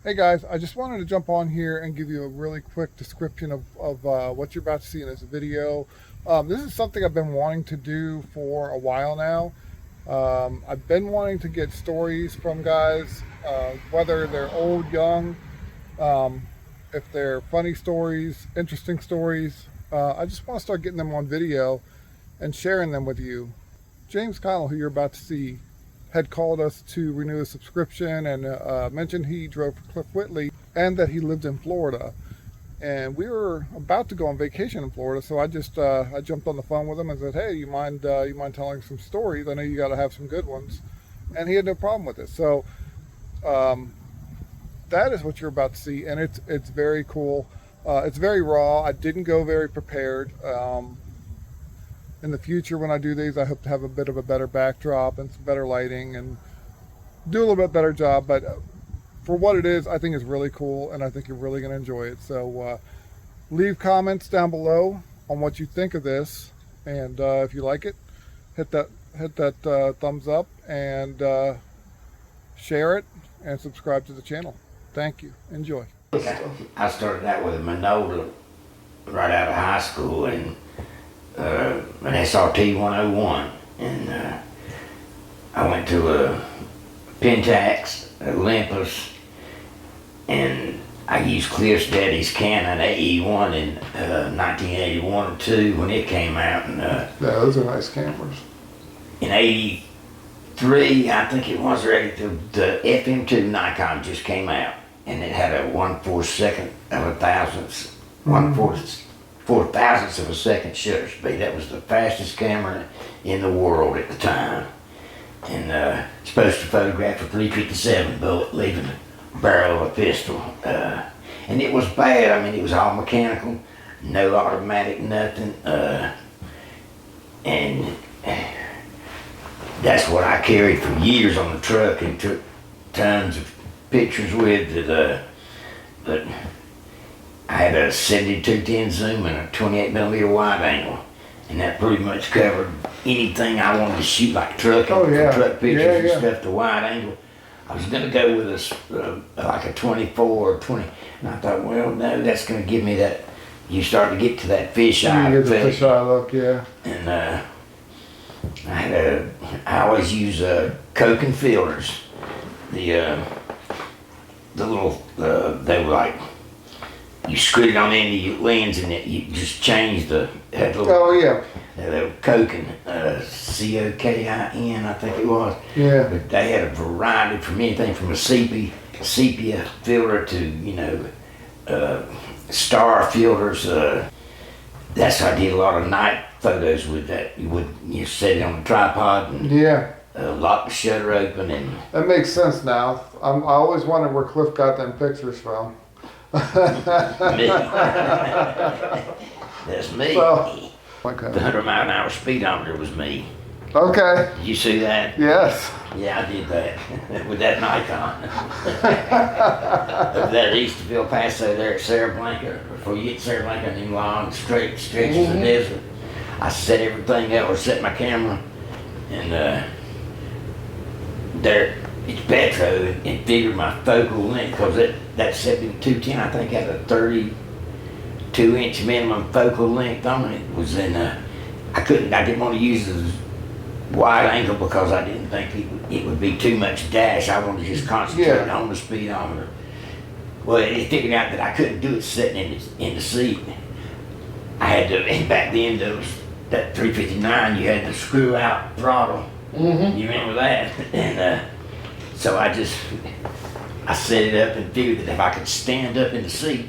Hey guys, I just wanted to jump on here and give you a really quick description of what you're about to see in this video. This is something I've been wanting to do for a while now. I've been wanting to get stories from guys, whether they're old, young, um, if they're funny stories, interesting stories. I just want to start getting them on video and sharing them with you. James Connell, who you're about to see, had called us to renew his subscription and mentioned he drove for Cliff Whitley and that he lived in Florida. And we were about to go on vacation in Florida, so I jumped on the phone with him and said, "Hey, you mind telling some stories? I know you got to have some good ones." And he had no problem with it. So um, that is what you're about to see, and it's very cool. It's very raw. I didn't go very prepared. In the future, when I do these, I hope to have a bit of a better backdrop and some better lighting and do a little bit better job. But for what it is, I think it's really cool, and I think you're really going to enjoy it. So leave comments down below on what you think of this, and if you like it, hit that thumbs up and share it and subscribe to the channel. Thank you. Enjoy. I started out with a Manola right out of high school, and an SRT 101, and I went to a Pentax, Olympus, and I used Cliff's daddy's Canon AE1 in 1981 or 2 when it came out, and Yeah, those are nice cameras. in 83, I think it was, or 82, the FM2 Nikon just came out, and it had a 1/4 of a thousandth, 1/4 thousandths of a second shutter speed. That was the fastest camera in the world at the time, and supposed to photograph a .357 bullet leaving the barrel of a pistol, and it was bad. I mean, it was all mechanical, no automatic, nothing, and that's what I carried for years on the truck and took tons of pictures with it, but I had a 72-10 zoom and a 28mm wide angle, and that pretty much covered anything I wanted to shoot, like trucking, truck pictures and stuff to wide angle. I was going to go with like a 24 or 20, and I thought, well, no, that's going to give me that, you start to get to that fisheye effect. The fisheye look, yeah. And I always use Coke and filters. The little, they were like, you screwed it on the end of your lens, and you just changed had little, little Cokin, Cokin, I think it was. Yeah. But they had a variety from anything from a sepia filter to, star filters. That's how I did a lot of night photos with that. You set it on a tripod and lock the shutter open, and that makes sense now. I always wondered where Cliff got them pictures from. me. That's me. So, okay. The 100-mile-an-hour speedometer was me. Okay. Did you see that? Yes. Yeah, I did that with that Nikon. Over that east of El Paso there at Cerro Blanca, before you get to Cerro Blanca, and them long straight stretches of desert. I set everything up, or set my camera, and there it's Petro, and figured my focal length, because that 7210 I think had a 32-inch minimum focal length on it. Was in I didn't want to use the wide angle because I didn't think it would be too much dash. I wanted to just concentrate on the speedometer. Well, it figured out that I couldn't do it sitting in the seat. I had to, and back then that 359, you had the screw out throttle. You remember that? And so I set it up and figured that if I could stand up in the seat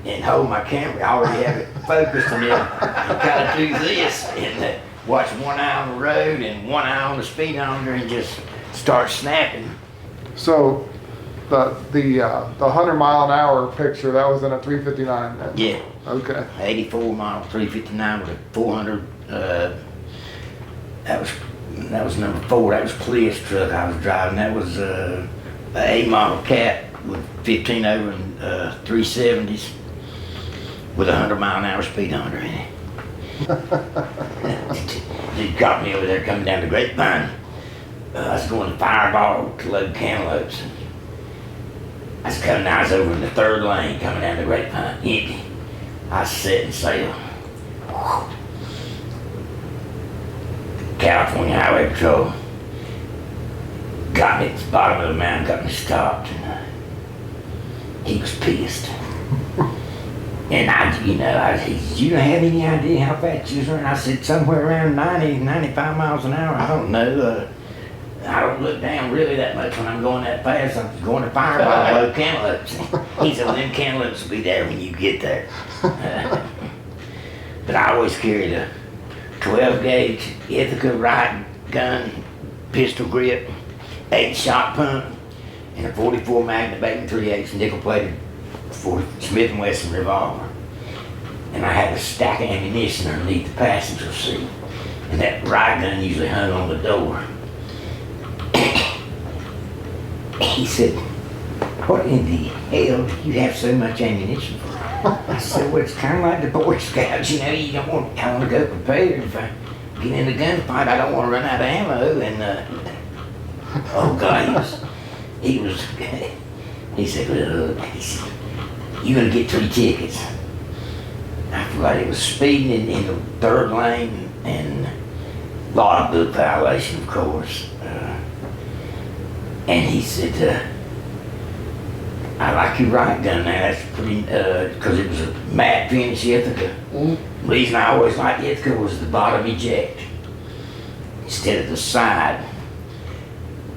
and hold my camera, I already have it focused on it, and kind of do this, and watch one eye on the road and one eye on the speedometer, and just start snapping. So the 100-mile-an-hour picture, that was in a 359 then? Yeah. Okay. 84 mile 359 with a 400. That was number 4. That was Cliff's truck I was driving. That was a A model Cat with 15 over and 370s with a 100-mile-an-hour speedometer in it. He caught me over there coming down the Grapevine. I was going to Fireball to load cantaloupes. I was over in the third lane coming down the Grapevine, empty. I was setting sail. California Highway Patrol got me at the bottom of the mountain, got me stopped, and he was pissed. And he said, you don't have any idea how fast you was running? I said, somewhere around 90, 95 miles an hour. I don't know. I don't look down really that much when I'm going that fast. I'm going to fire by low cantaloupes. He said, well, them cantaloupes will be there when you get there. But I always carried a 12 gauge Ithaca right gun, pistol grip, 8-shot pump, and a 44 Magnum 8 3/8 nickel plated Smith & Wesson revolver. And I had a stack of ammunition underneath the passenger seat. And that right gun usually hung on the door. He said, what in the hell do you have so much ammunition for? I said, well, it's kind of like the Boy Scouts, you don't want, I want to go prepared. If I get in a gunfight, I don't want to run out of ammo. And, oh God, he said, look, you're going to get 3 tickets. I forgot he was speeding in the third lane and logbook violation, of course. And he said, I like your right gun now. That's pretty, because it was a matte finish Ithaca. The reason I always liked Ithaca was the bottom eject instead of the side.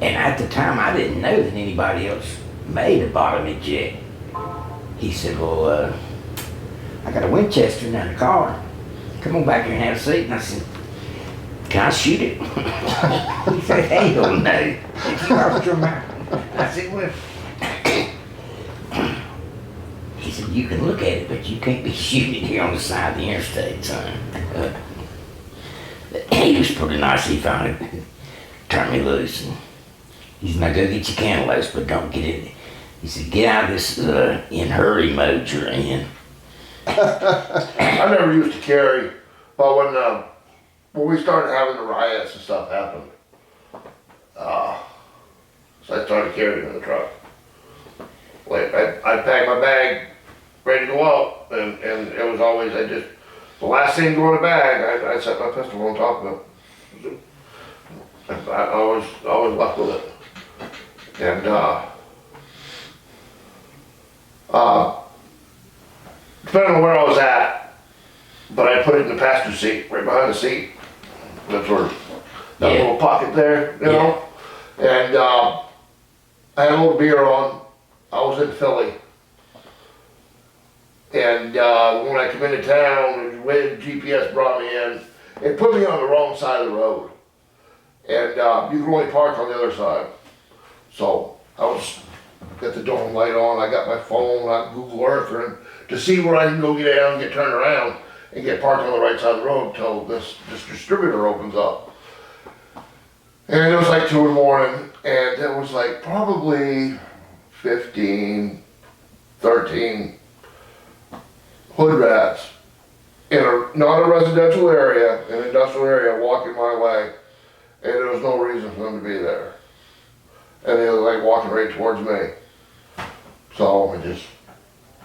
And at the time, I didn't know that anybody else made a bottom eject. He said, well, I got a Winchester in the car. Come on back here and have a seat. And I said, can I shoot it? He said, hell no. If you lost your mind. I said, well, he said, you can look at it, but you can't be shooting it here on the side of the interstate, son. He was pretty nice. He finally turned me loose. And he said, now go get your cantaloupes, but don't get in. He said, get out of this in hurry mode you're in. I never used to carry, but when we started having the riots and stuff happen, so I started carrying in the truck. Like I packed my bag, ready to go out, and it was always the last thing to go in the bag, I set my pistol on top of it. I always left with it, and depending on where I was at, but I put it in the passenger seat, right behind the seat. That's where that little pocket there, you know. And I had a little beer on. I was in Philly, and when I come into town, the way the GPS brought me in, it put me on the wrong side of the road, and you can only park on the other side. So I was got the dome light on. I got my phone, I Google Earth, and to see where I can go get down, get turned around, and get parked on the right side of the road until this distributor opens up. And it was like 2 in the morning, and it was like probably 15, 13 hood rats in not a residential area, an industrial area, walking my way, and there was no reason for them to be there. And they were like walking right towards me. So I just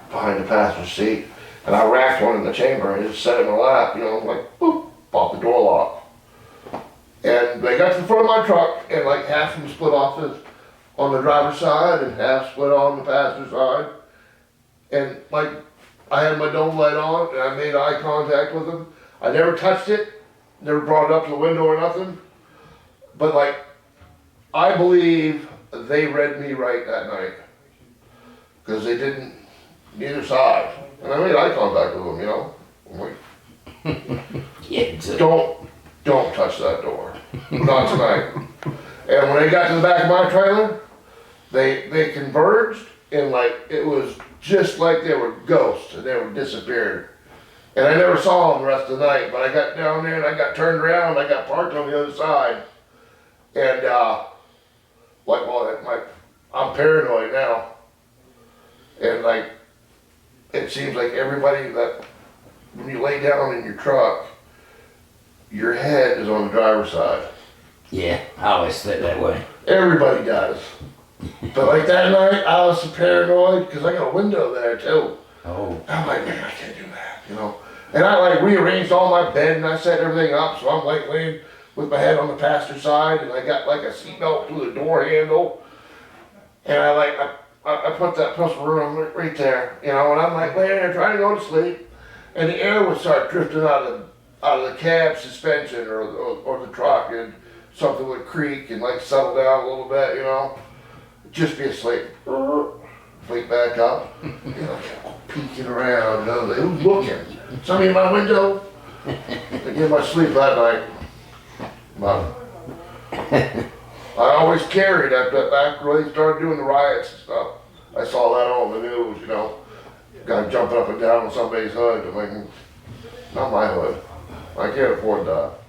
behind the passenger seat, and I racked one in the chamber and just set it in my lap, like boop, pop the door lock. And they got to the front of my truck, and like half of them split off on the driver's side and half split on the passenger side. And like I had my dome light on and I made eye contact with them. I never touched it, never brought it up to the window or nothing. But like, I believe they read me right that night. Because they didn't, neither side. And I made eye contact with them, I'm like, don't touch that door. Not tonight. And when they got to the back of my trailer, they converged, and like, it was just like they were ghosts, and they were disappeared. And I never saw them the rest of the night, but I got down there and I got turned around, I got parked on the other side. And I'm paranoid now. And like, it seems like everybody that, when you lay down in your truck, your head is on the driver's side. Yeah, I always think that way. Everybody does. But like that night, I was so paranoid because I got a window there too. Oh, I'm like, man, I can't do that, you know. And I like rearranged all my bed and I set everything up so I'm like laying with my head on the passenger side and I got like a seatbelt through the door handle. And I put that personal room right there, you know, and I'm like laying there trying to go to sleep. And the air would start drifting out of the cab suspension or the truck and something would creak and like settle down a little bit, you know. Just be asleep. Wake back up. You know, peeking around. You know, who's looking? Somebody in my window? I get my sleep that night. But I always carried that back when they started doing the riots and stuff. I saw that on the news, you know. Guy jumping up and down on somebody's hood. I'm like, not my hood. I can't afford that.